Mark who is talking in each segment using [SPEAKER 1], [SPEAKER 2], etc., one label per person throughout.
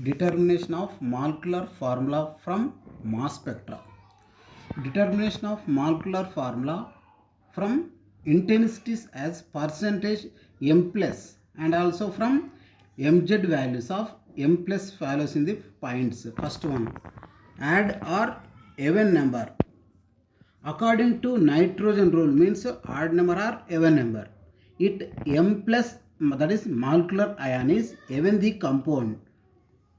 [SPEAKER 1] Determination of molecular formula from mass spectra. Determination of molecular formula from intensities as percentage m plus and also from mz values of m plus values in the points. First one, add or even number. According to nitrogen rule means odd number or even number. It m plus, that is molecular ion, is even the compound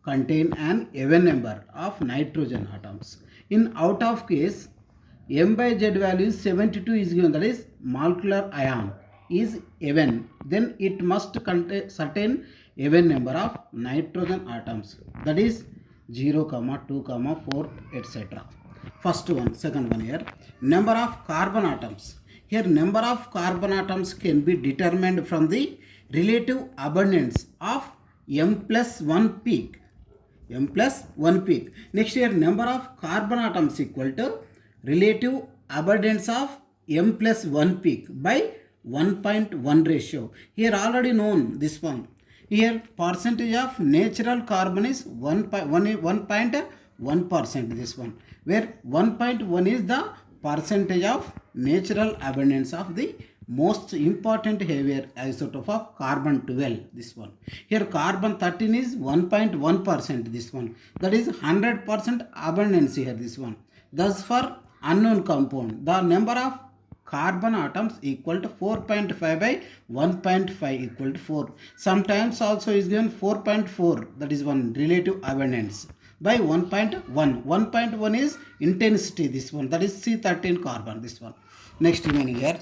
[SPEAKER 1] contain an even number of nitrogen atoms. In out of case, m by z value is 72 is given, that is molecular ion is even, then it must contain certain even number of nitrogen atoms, that is 0, 2, 4, etc. First one, second one here, number of carbon atoms. Here number of carbon atoms can be determined from the relative abundance of m plus 1 peak. M plus 1 peak. Next here, number of carbon atoms equal to relative abundance of m plus 1 peak by 1.1 ratio. Here already known this one. Here percentage of natural carbon is 1.1%, this one, where 1.1 is the percentage of natural abundance of the most important heavier isotope of carbon 12, this one. Here carbon 13 is 1.1%, this one, that is 100% abundance here, this one. Thus for unknown compound, the number of carbon atoms equal to 4.5 by 1.5 equal to 4. Sometimes also is given 4.4, that is one relative abundance, by 1.1. 1.1 is intensity, this one, that is C13 carbon, this one. Next remaining here,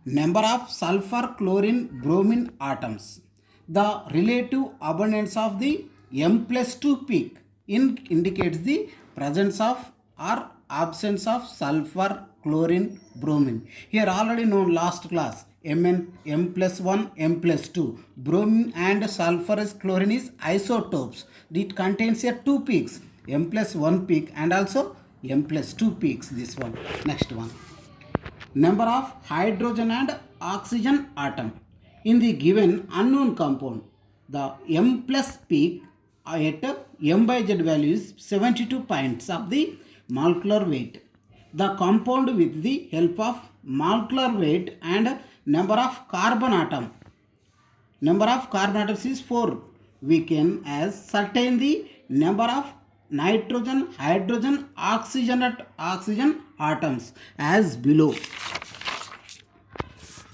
[SPEAKER 1] number of sulfur, chlorine, bromine atoms. The relative abundance of the m plus 2 peak indicates the presence of or absence of sulfur, chlorine, bromine. Here already known last class, m plus 1, m plus 2. Bromine and sulfurous chlorine is isotopes. It contains here two peaks, m plus 1 peak and also m plus 2 peaks, this one. Next one, number of hydrogen and oxygen atom in the given unknown compound. The m plus peak at m by z value is 72 points of the molecular weight. The compound with the help of molecular weight and number of carbon atoms is 4. We can as certain the number of nitrogen, hydrogen, oxygen atoms as below.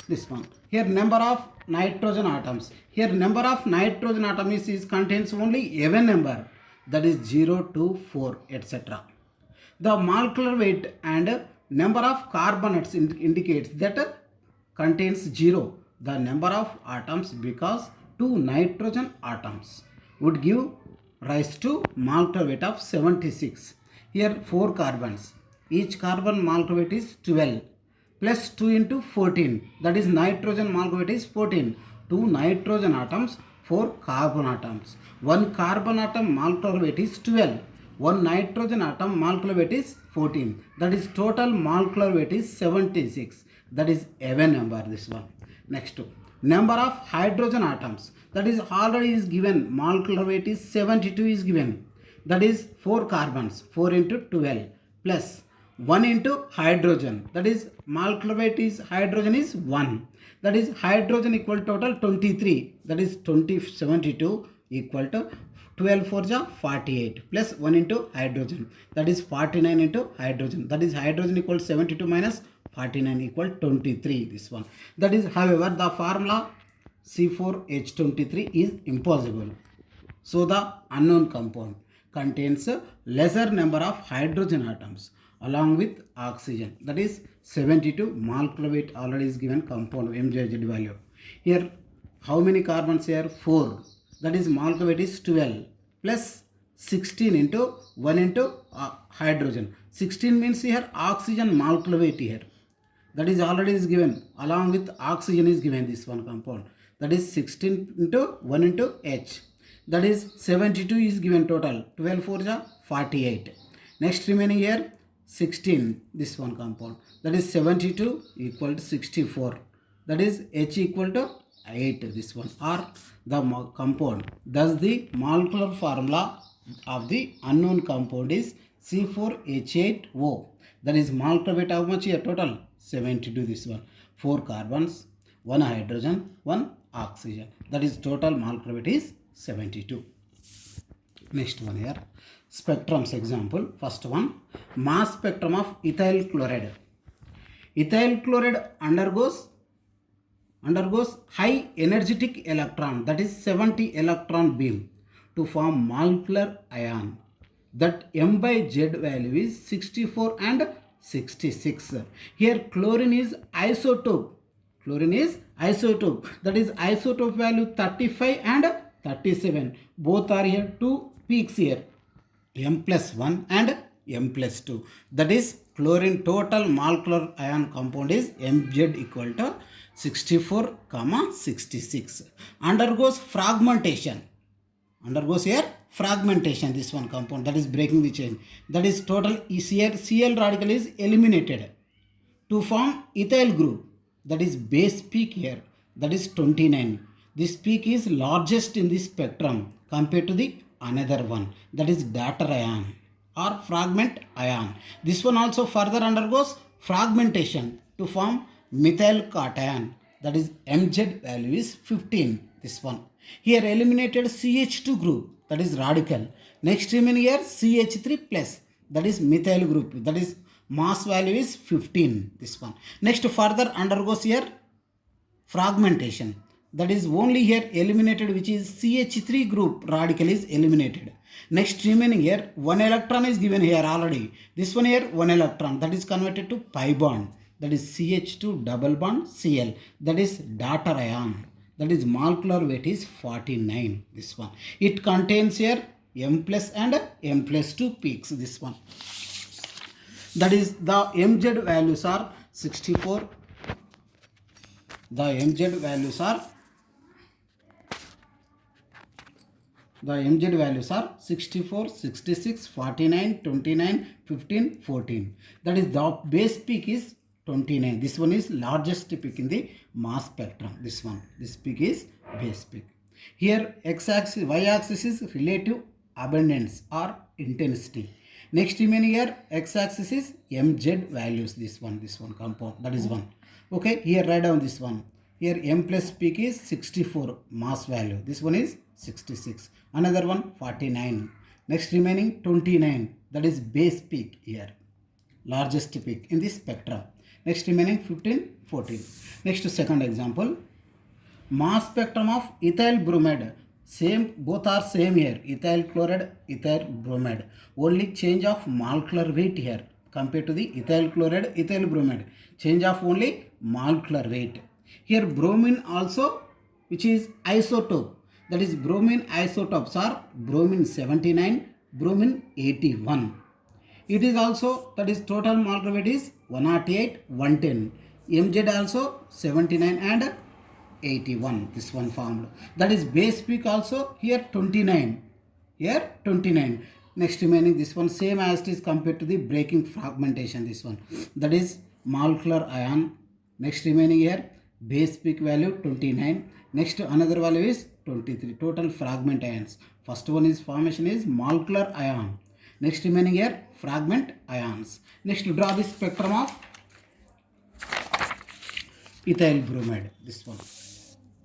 [SPEAKER 1] This one. Here number of nitrogen atoms. Here number of nitrogen atoms is contains only even number, that is 0, 2, 4, etc. The molecular weight and number of carbonates indicates that contains 0 the number of atoms, because 2 nitrogen atoms would give rise to molecular weight of 76. Here 4 carbons. Each carbon molecular weight is 12 plus 2 into 14, that is nitrogen molecular weight is 14. 2 nitrogen atoms, 4 carbon atoms. 1 carbon atom molecular weight is 12. 1 nitrogen atom molecular weight is 14. That is total molecular weight is 76. That is even number, this one. Next, number of hydrogen atoms, that is already is given, molecular weight is 72 is given. That is 4 carbons, 4 into 12 plus 1 into hydrogen, that is molecular weight is hydrogen is 1. That is hydrogen equal total 23, that is 72 equal to 12 4 ja 48 plus 1 into hydrogen, that is 49 into hydrogen, that is hydrogen equal 72 minus 49 equal 23, this one. That is, however, the formula C4H23 is impossible. So the unknown compound contains a lesser number of hydrogen atoms along with oxygen, that is 72 molecular weight already is given compound MJZ value. Here how many carbons here? 4. That is molecular weight is 12 plus 16 into 1 into hydrogen. 16 means here oxygen molecular weight here. That is already is given, along with oxygen is given, this one compound. That is 16 into 1 into H. That is 72 is given total. 12 4 ja 48. Next remaining here 16, this one compound. That is 72 equal to 64. That is H equal to 8, this one, or the compound. Thus the molecular formula of the unknown compound is C4H8O. That is molecular weight how much here total? 72, this one. 4 carbons, 1 hydrogen, 1 oxygen. That is total molecular weight is 72. Next one here, spectrums example. First one, mass spectrum of ethyl chloride. Ethyl chloride undergoes high energetic electron, that is 70 electron beam, to form molecular ion. That M by Z value is 64 and 66. Here chlorine is isotope. Chlorine is isotope. That is isotope value 35 and 37. Both are here, two peaks here. M plus 1 and M plus 2. That is chlorine total molecular ion compound is Mz equal to 64, 66. Undergoes fragmentation. Undergoes here fragmentation, this one compound, that is breaking the chain. That is total here Cl radical is eliminated to form ethyl group. That is base peak here. That is 29. This peak is largest in this spectrum compared to the another one. That is daughter ion or fragment ion. This one also further undergoes fragmentation to form methyl cation. That is Mz value is 15. This one. Here eliminated CH2 group. That is radical. Next remaining here CH3 plus. That is methyl group. That is mass value is 15. This one. Next further undergoes here fragmentation. That is only here eliminated, which is CH3 group radical is eliminated. Next remaining here 1 electron is given here already. This one here 1 electron, that is converted to pi bond. That is CH2 double bond Cl. That is daughter ion. That is molecular weight is 49. This one. It contains here M plus and M plus 2 peaks. This one. That is the Mz values are 64. The Mz values are 64, 66, 49, 29, 15, 14. That is the base peak is 29. This one is largest peak in the mass spectrum. This one. This peak is base peak. Here x-axis, y-axis is relative abundance or intensity. Next remaining here x-axis is Mz values. This one compound. That is one. Okay. Here write down this one. Here M plus peak is 64 mass value. This one is 66. Another one 49. Next remaining 29. That is base peak here. Largest peak in this spectrum. Next remaining 15, 14. Next second example. Mass spectrum of ethyl bromide. Same, both are same here. Ethyl chloride, ethyl bromide. Only change of molecular weight here compared to the ethyl chloride, ethyl bromide. Change of only molecular weight. Here bromine also, which is isotope. That is bromine isotopes are bromine 79, bromine 81. It is also, that is total molecular weight is 108, 110. Mz also 79 and 81. This one formed. That is base peak also here 29. Here 29. Next remaining this one same as it is compared to the breaking fragmentation. This one. That is molecular ion. Next remaining here base peak value 29. Next another value is 23. Total fragment ions. First one is formation is molecular ion. Next remaining here fragment ions. Next draw the spectrum of ethyl bromide. This one.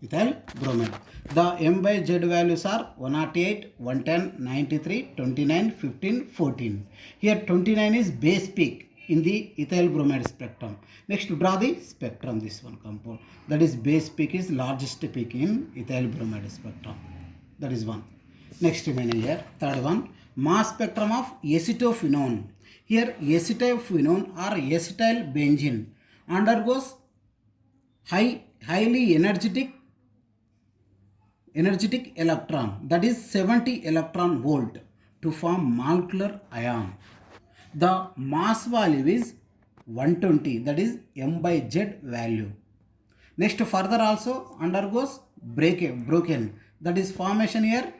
[SPEAKER 1] Ethyl bromide. The M by Z values are 108, 110, 93, 29, 15, 14. Here 29 is base peak in the ethyl bromide spectrum. Next draw the spectrum, this one compound. That is base peak is largest peak in ethyl bromide spectrum. That is one. Next remaining here, third one, mass spectrum of acetophenone. Here acetophenone or acetyl benzene undergoes highly energetic electron, that is 70 electron volt, to form molecular ion. The mass value is 120, that is M by Z value. Next further also undergoes broken, that is formation here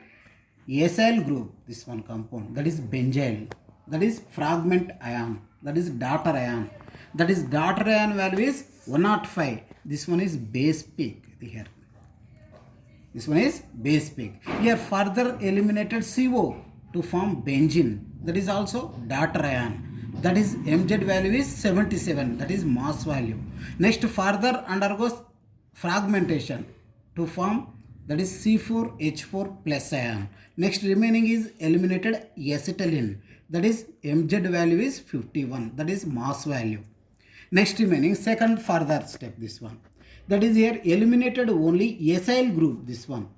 [SPEAKER 1] acyl group, this one compound, that is benzyl, that is fragment ion, that is daughter ion. That is daughter ion value is 105. This one is base peak here. This one is base peak. Here further eliminated CO to form benzene. That is also daughter ion. That is Mz value is 77. That is mass value. Next further undergoes fragmentation to form, that is C4H4 plus ion. Next remaining is eliminated acetylene. That is Mz value is 51. That is mass value. Next remaining second further step, this one. That is here eliminated only acyl group, this one.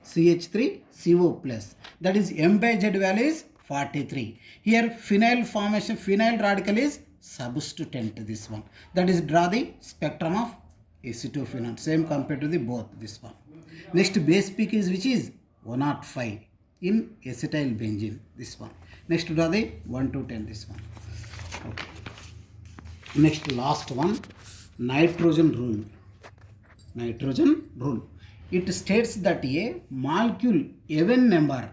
[SPEAKER 1] CH3CO plus. That is M by Z value is 43. Here phenyl formation, phenyl radical is substituent, this one. That is draw the spectrum of acetophenone. Same compared to the both, this one. Next base peak is which is 105 in acetyl benzene, this one. Next draw the 1 to 10, this one. Okay. Next last one, nitrogen rule. Nitrogen rule. It states that a molecule even number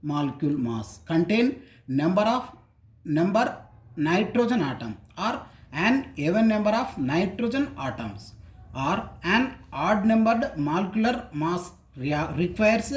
[SPEAKER 1] molecule mass contain number nitrogen atom or an even number of nitrogen atoms or an odd numbered molecular mass requires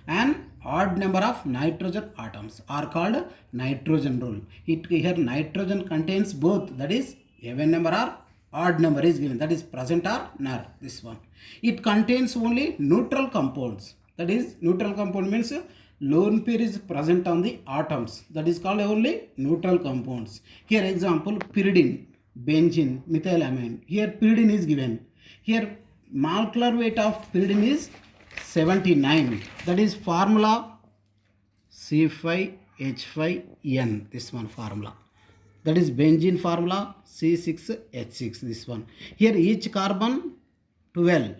[SPEAKER 1] an odd number of nitrogen atoms are called nitrogen rule. Here nitrogen contains both, that is even number or odd number is given, that is present or null, this one. It contains only neutral compounds, that is neutral compound means lone pair is present on the atoms, that is called only neutral compounds. Here example pyridine, benzene, methylamine. Here pyridine is given. Here molecular weight of pyridine is 79, that is formula C5H5N, this one formula. That is benzene formula C6H6, this one. Here each carbon 12,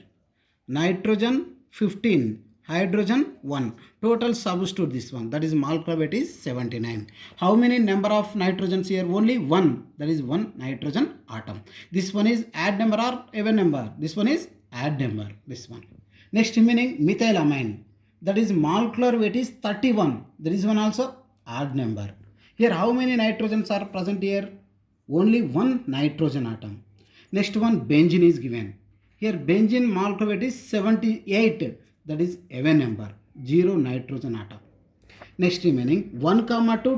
[SPEAKER 1] nitrogen 15, hydrogen 1. Total substitute this one, that is molecular weight is 79. How many number of nitrogens here? Only one, that is one nitrogen atom. This one is add number or even number? This one is add number, this one. Next remaining methylamine, that is molecular weight is 31. There is one also odd number. Here how many nitrogens are present here? Only one nitrogen atom. Next one benzene is given. Here benzene molecular weight is 78. That is even number. 0 nitrogen atom. Next remaining 1, 2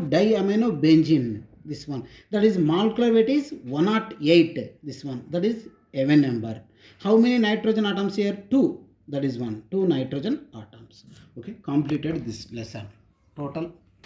[SPEAKER 1] diamino benzene. This one. That is molecular weight is 108. This one. That is even number. How many nitrogen atoms here? 2. That is 1. 2 nitrogen atoms. Okay. Completed this lesson. Total